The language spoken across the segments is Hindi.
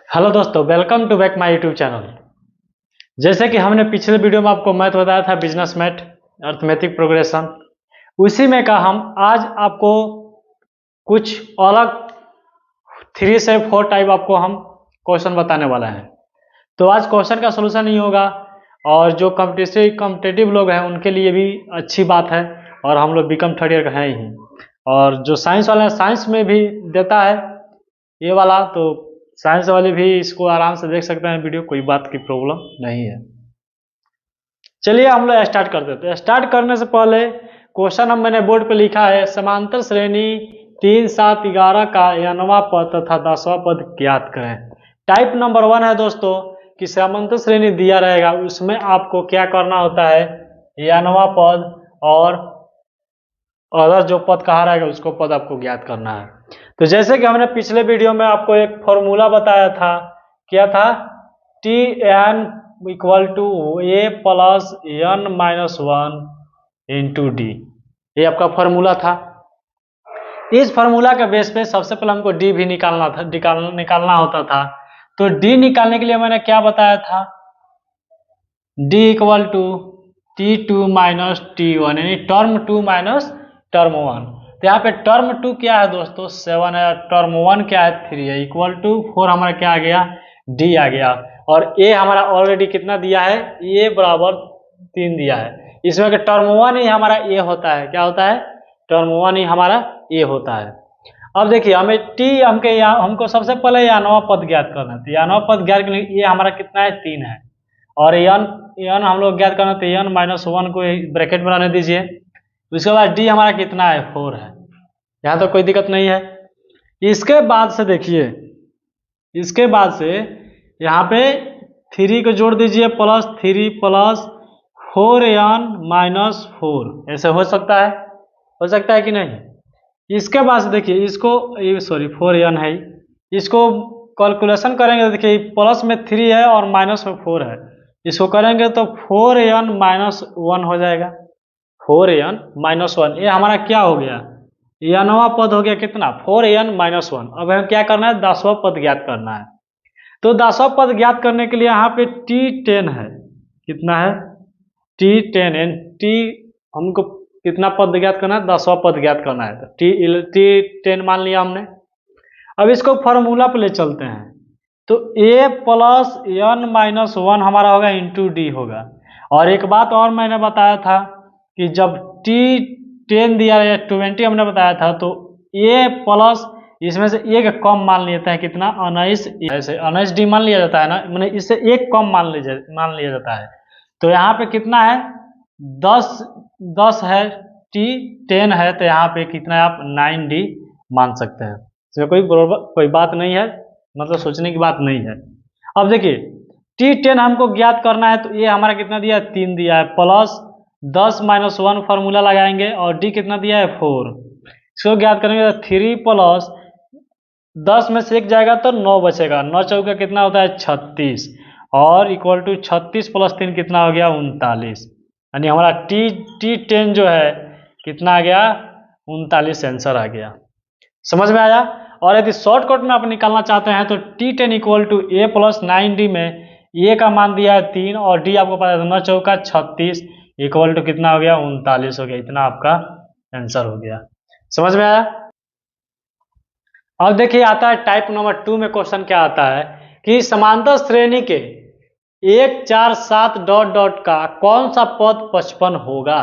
हेलो दोस्तों, welcome to back my YouTube channel. जैसे कि हमने पिछले वीडियो में आपको मैथ बताया था, बिजनेस मैथ अर्थमेटिक प्रोग्रेशन, उसी में का हम आज आपको कुछ अलग 3 से 4 टाइप आपको हम क्वेश्चन बताने वाला है। तो आज क्वेश्चन का सोल्यूशन नहीं होगा, और जो कॉम्पिटिटिव लोग हैं उनके लिए भी अच्छी बात है, और हम लोग बीकॉम थर्ड ईयर का हैं ही, और जो साइंस वाले हैं साइंस में भी देता है ये वाला, तो साइंस वाले भी इसको आराम से देख सकते हैं वीडियो, कोई बात की प्रॉब्लम नहीं है। चलिए हम लोग स्टार्ट कर देते हैं। स्टार्ट करने से पहले क्वेश्चन मैंने बोर्ड पे लिखा है, समांतर श्रेणी 3, 7, 11 का nवां पद तथा 10वां पद ज्ञात करें। टाइप नंबर 1 है दोस्तों कि समांतर श्रेणी दिया रहेगा, उसमें आपको क्या करना होता है, nवां पद और अदर जो पद कहा रहेगा उसको पद आपको ज्ञात करना है। तो जैसे कि हमने पिछले वीडियो में आपको एक फॉर्मूला बताया था, क्या था, t n equal to a plus n minus 1 into d, ये आपका फॉर्मूला था। इस फॉर्मूला के बेस पे सबसे पहले हमको डी भी निकालना होता था। तो डी निकालने के लिए मैंने क्या बताया था, D equal to T2 minus T1, यानी टर्म 2 माइनस टर्म 1। तो यहाँ पे टर्म 2 क्या है दोस्तों, 7 है, टर्म 1 क्या है, 3 है, इक्वल टू 4 हमारा क्या आ गया, D आ गया। और A हमारा ऑलरेडी कितना दिया है, A बराबर 3 दिया है। इसमें कि टर्म 1 ही हमारा A होता है, क्या होता है, टर्म 1 ही हमारा A होता है। अब देखिए हमें हमको सबसे पहले यानवा पद ज्ञात करना है। तो यानवा पद ज्ञात करने ये हमारा कितना है, 3 है, और एन हम लोग ज्ञात करना, तो एन माइनस 1 को ब्रैकेट में रहने दीजिए। उसके बाद डी हमारा कितना है, 4 है। यहाँ तो कोई दिक्कत नहीं है। इसके बाद से देखिए, इसके बाद से यहाँ पे 3 को जोड़ दीजिए, प्लस 3 प्लस 4n माइनस 4, ऐसे हो सकता है कि नहीं। इसके बाद से देखिए इसको, सॉरी 4n है, इसको कैलकुलेशन करेंगे तो देखिए प्लस में 3 है और माइनस में 4 है, इसको करेंगे तो 4n माइनस 1 हो जाएगा। 4n माइनस 1 ये हमारा क्या हो गया, nवां पद हो गया कितना, 4n माइनस 1। अब हमें क्या करना है, 10वां पद ज्ञात करना है। तो 10वां पद ज्ञात करने के लिए यहाँ पे T10 है, कितना है, T10, T हमको कितना पद ज्ञात करना है, 10वां पद ज्ञात करना है। तो T10 मान लिया हमने। अब इसको फॉर्मूला पे ले चलते हैं, तो a प्लस एन माइनस 1 हमारा होगा इंटू डी होगा। और एक बात और मैंने बताया था कि जब T10 दिया या 20 हमने बताया था, तो a प्लस इसमें से एक कम मान लेते हैं, कितना, 19, ऐसे 19 डी मान लिया जाता है ना, मैंने इससे एक कम मान लिया जाता है। तो यहाँ पे कितना है, 10 है, T10 है, तो यहाँ पे कितना है, आप 9D मान सकते हैं। इसमें कोई बात नहीं है, मतलब सोचने की बात नहीं है। अब देखिए T10 हमको ज्ञात करना है, तो ये हमारा कितना दिया है, 3 दिया है, प्लस 10 माइनस 1 फॉर्मूला लगाएंगे, और D कितना दिया है, 4। इसको ज्ञात करेंगे तो 3 प्लस 10 में से 1 जाएगा तो 9 बचेगा, 9 चौका कितना होता है, 36, और इक्वल टू 36 प्लस 3 कितना हो गया, 39। यानी हमारा T10 जो है कितना आ गया, 39 आंसर आ गया। समझ में आया। और यदि शॉर्टकट में आप निकालना चाहते हैं तो T10 equal to a plus 9D में ए का मान दिया है 3 और डी आपको पता है 9 चौका 36 इक्वल टू कितना हो गया, 39 हो गया। इतना आपका आंसर हो गया। समझ में आया। अब देखिए आता है टाइप नंबर 2 में क्वेश्चन क्या आता है कि समांतर श्रेणी के 1, 4, 7 डॉट डॉट का कौन सा पद 55 होगा।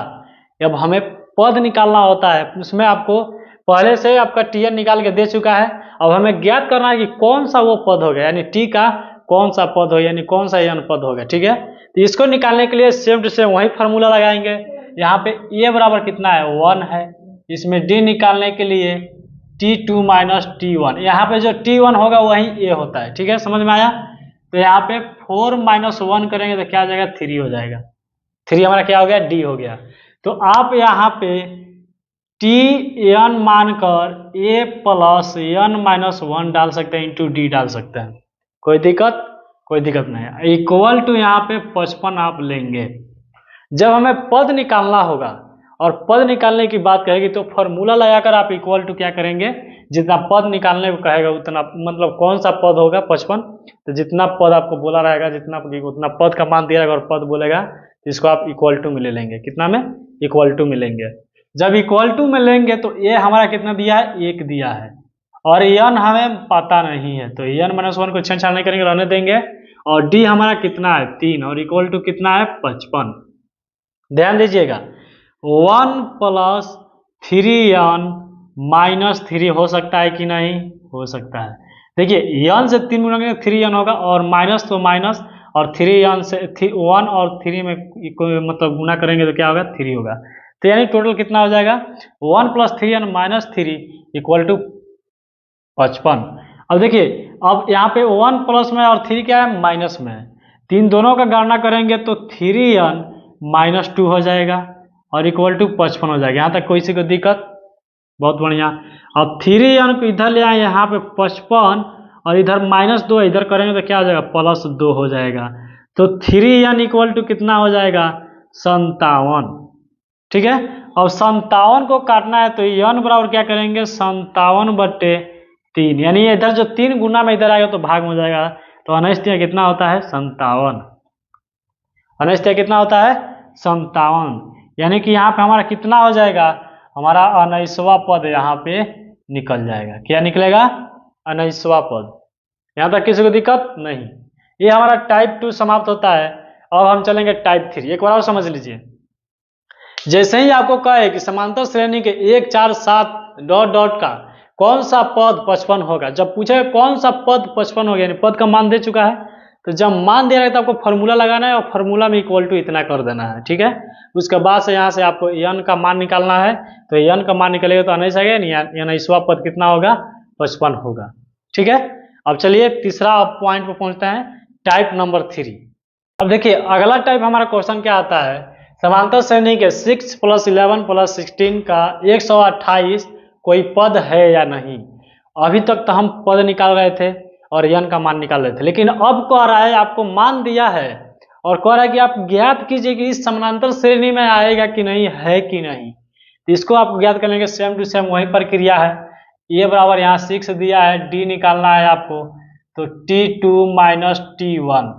अब हमें पद निकालना होता है, उसमें आपको पहले से आपका Tn निकाल के दे चुका है। अब हमें ज्ञात करना है कि कौन सा वो पद होगा, यानी T का कौन सा पद हो, यानी कौन सा n पद होगा। ठीक है, तो इसको निकालने के लिए सेम टू सेम वही फार्मूला लगाएंगे। यहाँ पे a बराबर कितना है, 1 है। इसमें D निकालने के लिए T2 माइनस T1, यहाँ पे जो T1 होगा वही a होता है। ठीक है, समझ में आया। तो यहाँ पे 4 माइनस 1 करेंगे तो क्या आ जाएगा, 3 हो जाएगा। 3 हमारा क्या हो गया, D हो गया। तो आप यहाँ पे Tn मानकर a प्लस n माइनस 1 डाल सकते हैं, इंटू डी डाल सकते हैं, कोई दिक्कत नहीं है। इक्वल टू यहाँ पे 55 आप लेंगे। जब हमें पद निकालना होगा और पद निकालने की बात करेगी तो फॉर्मूला लगाकर आप इक्वल टू क्या करेंगे, जितना पद निकालने को कहेगा उतना, मतलब कौन सा पद होगा 55, तो जितना पद आपको बोला रहेगा, जितना उतना पद का मान दिया रहेगा और पद बोलेगा, तो इसको आप इक्वल टू में ले लेंगे। कितना में? इक्वल टू में लेंगे। जब इक्वल टू में लेंगे तो ए हमारा कितना दिया है? 1 दिया है, और एन हमें पता नहीं है, तो एन माइनस 1 को छेड़छाड़ नहीं करेंगे, रहने देंगे। और डी हमारा कितना है? 3, और इक्वल टू कितना है? 55। ध्यान दीजिएगा, 1 प्लस 3n माइनस 3 हो सकता है कि नहीं? हो सकता है। देखिए n से 3 गुना करेंगे 3n होगा, और माइनस तो माइनस, और 3n से 1 और 3 में मतलब गुना करेंगे तो क्या होगा? 3 होगा। तो यानी टोटल कितना हो जाएगा? 1 plus 3n minus 3 equal to 55। अब देखिए, अब यहाँ पे 1 प्लस में और 3 क्या है? माइनस में है। तीन दोनों का गणना करेंगे तो 3n माइनस 2 हो जाएगा, और इक्वल टू 55 हो जाएगा। यहाँ तक कोई सी को दिक्कत? बहुत बढ़िया। अब 3n को इधर ले आए, यहाँ पे 55, और इधर माइनस 2 इधर करेंगे तो क्या हो जाएगा? प्लस 2 हो जाएगा। तो 3n इक्वल टू कितना हो जाएगा? 57। ठीक है। अब 57 को काटना है तो n बराबर क्या करेंगे? 57/3, यानी इधर जो 3 गुना में इधर आएगा तो भाग में हो जाएगा, तो अनस्त्य कितना होता है? 57। अनस्त्य कितना होता है? 57। यानी कि यहाँ पे हमारा कितना हो जाएगा? हमारा 19वां पद यहाँ पे निकल जाएगा। क्या निकलेगा? 19वां पद। यहाँ तक किसी को दिक्कत नहीं? ये हमारा टाइप 2 समाप्त होता है। अब हम चलेंगे टाइप 3। एक बार और समझ लीजिए, जैसे ही आपको कहे कि समांतर श्रेणी के 1, 4, 7 डॉट डॉट का कौन सा पद 55 होगा, जब पूछे कौन सा पद 55 होगा, यानी पद का मान दे चुका है, तो जब मान दे रहा है तो आपको फॉर्मूला लगाना है, और फॉर्मूला में इक्वल टू इतना कर देना है। ठीक है। उसके बाद से यहाँ से आपको n का मान निकालना है, तो n का मान निकलेगा तो 19 आ गया, 19वां पद कितना होगा? 55 होगा। ठीक है। अब चलिए तीसरा पॉइंट पे पहुंचते हैं, टाइप नंबर 3। अब देखिए अगला टाइप हमारा क्वेश्चन क्या आता है? समांतर श्रेणी के 6 + 11 + 16 का 128 कोई पद है या नहीं। अभी तक तो हम पद निकाल रहे थे और n का मान निकाल रहे थे, लेकिन अब कह रहा है, आपको मान दिया है और कह रहा है कि आप ज्ञात कीजिए कि इस समानांतर श्रेणी में आएगा कि नहीं, है कि नहीं। तो इसको आप ज्ञात कर लेंगे, सेम टू सेम वही प्रक्रिया है। ये बराबर यहाँ 6 दिया है, d निकालना है आपको, तो t2 - t1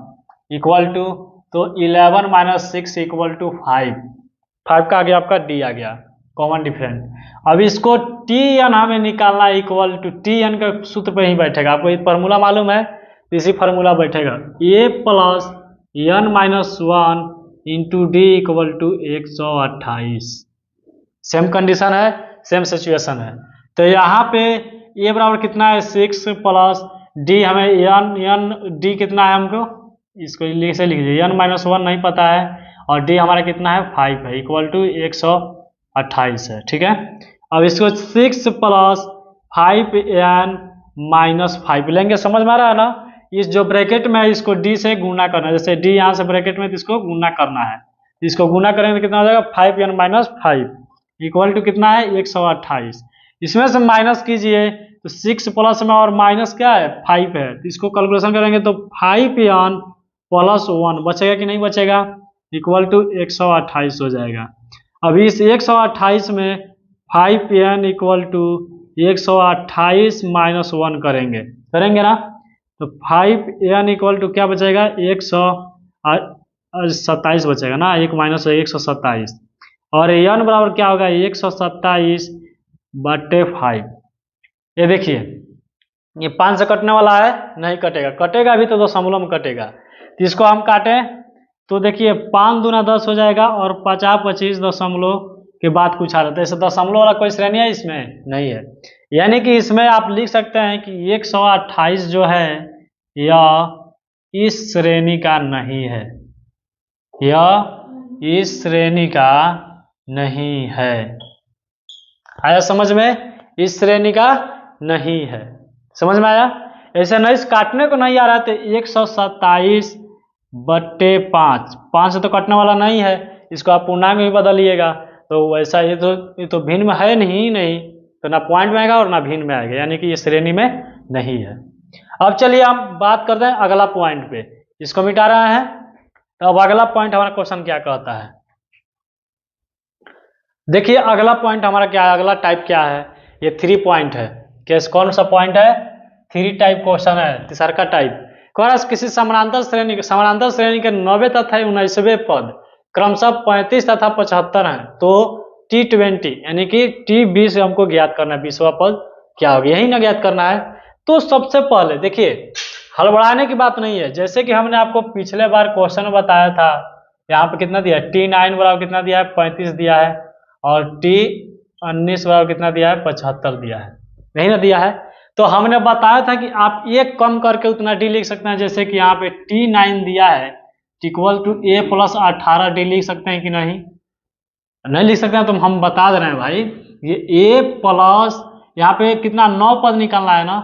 इक्वल टू, तो 11 - 6 इक्वल टू 5 का आ गया आपका d आ गया, कॉमन डिफरेंस। अब इसको tn हमें निकालना है, इक्वल टू tn का सूत्र पे ही बैठेगा। आपको ये फार्मूला मालूम है, इसी फार्मूला बैठेगा, a + n - 1 into d equal to 128। Same condition है, सेम सिचुएशन है। तो यहाँ पे a बराबर कितना है? 6 प्लस d, हमें d कितना है हमको, इसको से लिख दीजिए, n - 1 नहीं पता है, और d हमारा कितना है? 5 है, इक्वल टू 128 है। ठीक है। अब इसको 6 + 5n - 5 लेंगे, समझ में आ रहा है ना? इस जो ब्रैकेट में है इसको d से गुना करना है, जैसे d यहाँ से ब्रैकेट में, तो इसको गुना करना है, इसको गुना करेंगे तो कितना हो जाएगा? 5n - 5 इक्वल टू कितना है? 128। इसमें से माइनस कीजिए तो 6 प्लस में और माइनस क्या है? 5 है, तो इसको कैलकुलेशन करेंगे तो 5n + 1 बचेगा कि नहीं बचेगा? इक्वल टू 128 हो जाएगा। अभी इस 128 में 5n इक्वल टू 128 - 1 करेंगे ना, तो 5n इक्वल टू क्या बचेगा? 127 बचेगा ना, 1 - 127, और n बराबर क्या होगा? 127/5। ये देखिए, ये 5 से कटने वाला है, नहीं कटेगा, कटेगा अभी तो दशमलव में कटेगा। तो इसको हम काटें तो देखिए 5 दूना 10 हो जाएगा, और 50 25 दशमलव के बाद कुछ आ रहा है, तो ऐसे दशमलव वाला कोई श्रेणी है इसमें? नहीं है। यानी कि इसमें आप लिख सकते हैं कि 128 जो है यह इस श्रेणी का नहीं है, यह इस श्रेणी का नहीं है। आया समझ में? इस श्रेणी का नहीं है, समझ में आया? ऐसे नहीं, काटने को नहीं आ रहा, तो 127/5, 5 से तो कटने वाला नहीं है, इसको आप पूर्णांक में बदलिएगा, तो वैसा ये तो भिन्न में है नहीं, तो ना पॉइंट में आएगा और ना भिन्न में आएगा, यानी कि ये श्रेणी में नहीं है। अब चलिए हम बात करते हैं अगला पॉइंट पे, इसको मिटा रहे हैं। तो अब अगला पॉइंट हमारा क्वेश्चन क्या कहता है, देखिए अगला पॉइंट हमारा क्या है, अगला टाइप क्या है? ये 3 पॉइंट है। कैसे कौन सा पॉइंट है? 3 टाइप क्वेश्चन है, तीसरा टाइप। किसी समानांतर श्रेणी के 90 तथा 19वें पद क्रमशः 35 तथा 75 है, तो T20 यानी कि T20 हमको ज्ञात करना है, 20वां पद क्या होगा, यही ना ज्ञात करना है। तो सबसे पहले देखिए, हड़बड़ाने की बात नहीं है। जैसे कि हमने आपको पिछले बार क्वेश्चन बताया था, यहाँ पे कितना दिया है, T9 बराबर कितना दिया है, 35 दिया है, और T19 बराबर कितना दिया है, 75 दिया है, नहीं ना दिया है। तो हमने बताया था कि आप एक कम करके उतना डी लिख सकते हैं। जैसे कि यहाँ पे T9 दिया है equal to A plus 18D लिख सकते हैं कि नहीं? नहीं लिख सकते हैं, तो हम बता दे रहे हैं भाई, ये A प्लस यहाँ पे कितना 9 पद निकालना है ना,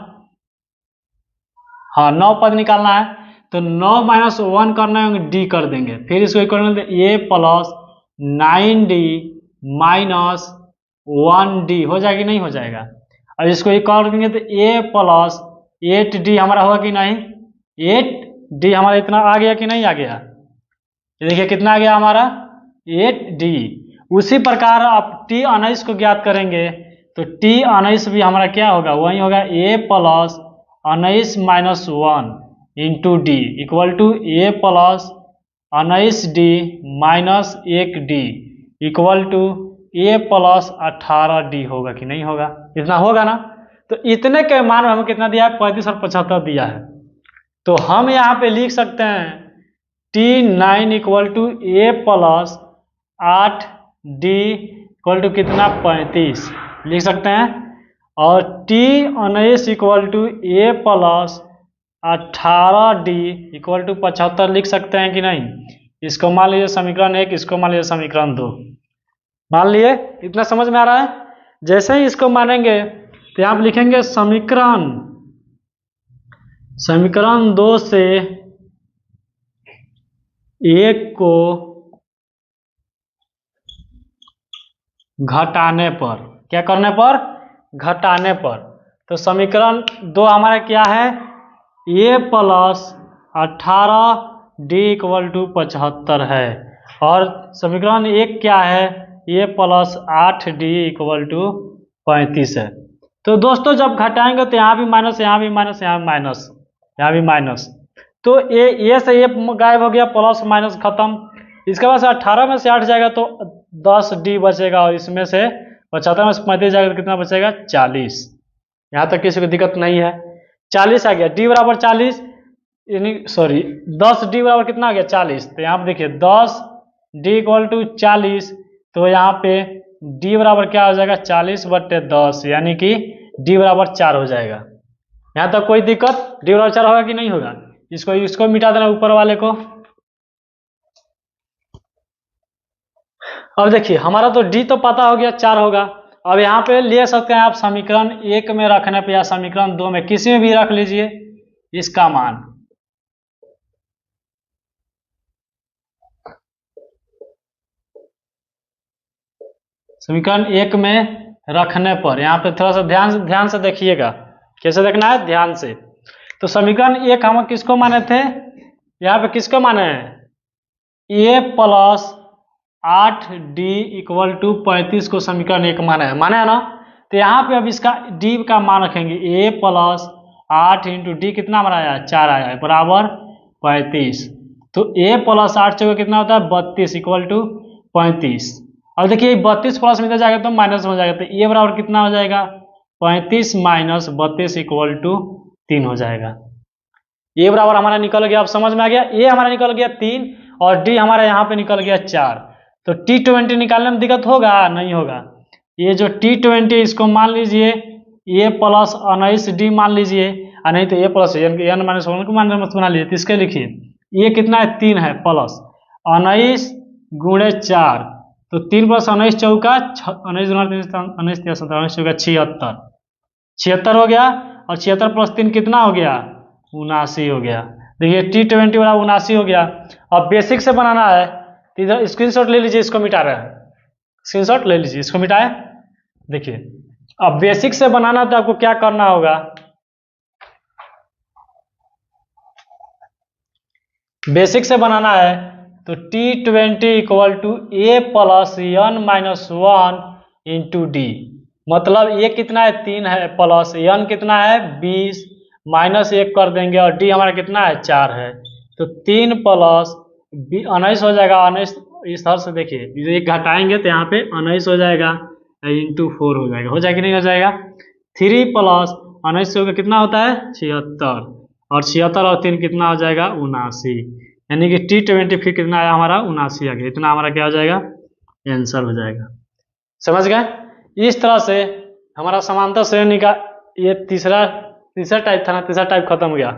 हाँ 9 पद निकालना है, तो 9 माइनस 1 करना है, डी कर देंगे, फिर इसको equal A plus 9D minus 1D हो जाएगी, नहीं हो जाएगा। अब इसको एक और देंगे तो A प्लस 8D हमारा होगा कि नहीं, 8D हमारा इतना आ गया कि नहीं आ गया, देखिए कितना आ गया हमारा 8D। उसी प्रकार आप T19 को ज्ञात करेंगे, तो T19 भी हमारा क्या होगा, वही होगा A plus 19 minus 1 into d equal to A plus 19D minus 1D equal to A plus 18D होगा कि नहीं होगा, इतना होगा ना। तो इतने के मान में हमें कितना दिया है, 35 और 75 दिया है। तो हम यहाँ पे लिख सकते हैं T9 equal to A plus 8D equal to कितना 35 लिख सकते हैं, और T19 equal to A plus 18D equal to 75 लिख सकते हैं कि नहीं। इसको मान लीजिए समीकरण 1, इसको मान लीजिए समीकरण 2, मान लिए। इतना समझ में आ रहा है? जैसे ही इसको मानेंगे तो आप लिखेंगे समीकरण 2 से 1 को घटाने पर, क्या करने पर, घटाने पर, तो समीकरण 2 हमारा क्या है, A plus 18D equal to 75 है, और समीकरण 1 क्या है, A plus 8D equal to 35 है। तो दोस्तों जब घटाएंगे तो यहाँ भी माइनस, यहाँ भी माइनस, यहाँ भी माइनस, यहाँ भी माइनस, तो ए से ये गायब हो गया, प्लस माइनस खत्म। इसके बाद से 18 में से 8 जाएगा तो 10D बचेगा, और इसमें से 75 में से 35 जाएगा तो कितना बचेगा, 40। यहाँ तक किसी को दिक्कत नहीं है, 40 आ गया, D बराबर 40, यानी सॉरी 10D बराबर कितना आ गया, 40। तो यहाँ पे देखिए 10D इक्वल टू 40, तो यहाँ पे D बराबर क्या हो जाएगा, 40/10, यानी कि D बराबर 4 हो जाएगा। यहाँ तक कोई दिक्कत, D बराबर 4 होगा कि नहीं होगा। इसको मिटा देना ऊपर वाले को। अब देखिए हमारा तो D तो पता हो गया 4 होगा। अब यहाँ पे ले सकते हैं आप समीकरण 1 में रखने पे या समीकरण 2 में, किसी में भी रख लीजिए इसका मान। समीकरण 1 में रखने पर यहाँ पे थोड़ा सा ध्यान से देखिएगा, कैसे देखना है, ध्यान से। तो समीकरण 1 हम किसको माने थे, यहाँ पे किसको माने हैं, A plus 8D equal to 35 को समीकरण 1 माना है ना। तो यहाँ पे अब इसका D का मान रखेंगे, A प्लस 8 इंटू डी कितना हमारा आया, 4 आया है, बराबर 35। तो A प्लस 8 चौके कितना होता है, 32 इक्वल टू 35। अब देखिए 32 प्लस में जाएगा तो माइनस हो जाएगा, तो A बराबर कितना हो जाएगा, 35 माइनस 32 इक्वल टू 3 हो जाएगा। A बराबर हमारा निकल गया, अब समझ में आ गया, A हमारा निकल गया 3 और D हमारा यहाँ पे निकल गया 4। तो T20 निकालने में दिक्कत होगा, नहीं होगा। ये जो T20 इसको मान लीजिए A प्लस 19D मान लीजिए, और नहीं तो A प्लस n माइनस 1 को मान बना लीजिए। तो इसके लिखिए ये कितना है, 3 है, प्लस 19 गुणे 4, तो 3 प्लस 19 चौका 19 चौका 76 हो गया, और 76 प्लस 3 कितना हो गया, 79 हो गया। देखिए T20 वाला 79 हो गया। अब बेसिक से बनाना है तो इधर स्क्रीनशॉट ले लीजिए, इसको मिटा रहे हैं, स्क्रीनशॉट ले लीजिए, इसको मिटाए। देखिए अब बेसिक से बनाना तो आपको क्या करना होगा, बेसिक से बनाना है तो T20 equal to A plus n minus 1 into d मतलब ये कितना है 3 है, प्लस n कितना है 20, माइनस 1 कर देंगे और d हमारा कितना है 4 है, तो 3 प्लस 19 हो जाएगा। 19 इस तरह से देखिए, एक घटाएंगे तो यहाँ पे 19 हो जाएगा, इंटू 4 हो जाएगा, हो जाएगा कि नहीं हो जाएगा। 3 प्लस 19 से कितना होता है 76, और 76 और 3 कितना हो जाएगा 79, यानी कि T20 फिर कितना आया हमारा 79 आ गया। इतना हमारा क्या हो जाएगा आंसर हो जाएगा। समझ गए। इस तरह से हमारा समांतर श्रेणी का ये तीसरा टाइप था ना, तीसरा टाइप खत्म हो गया।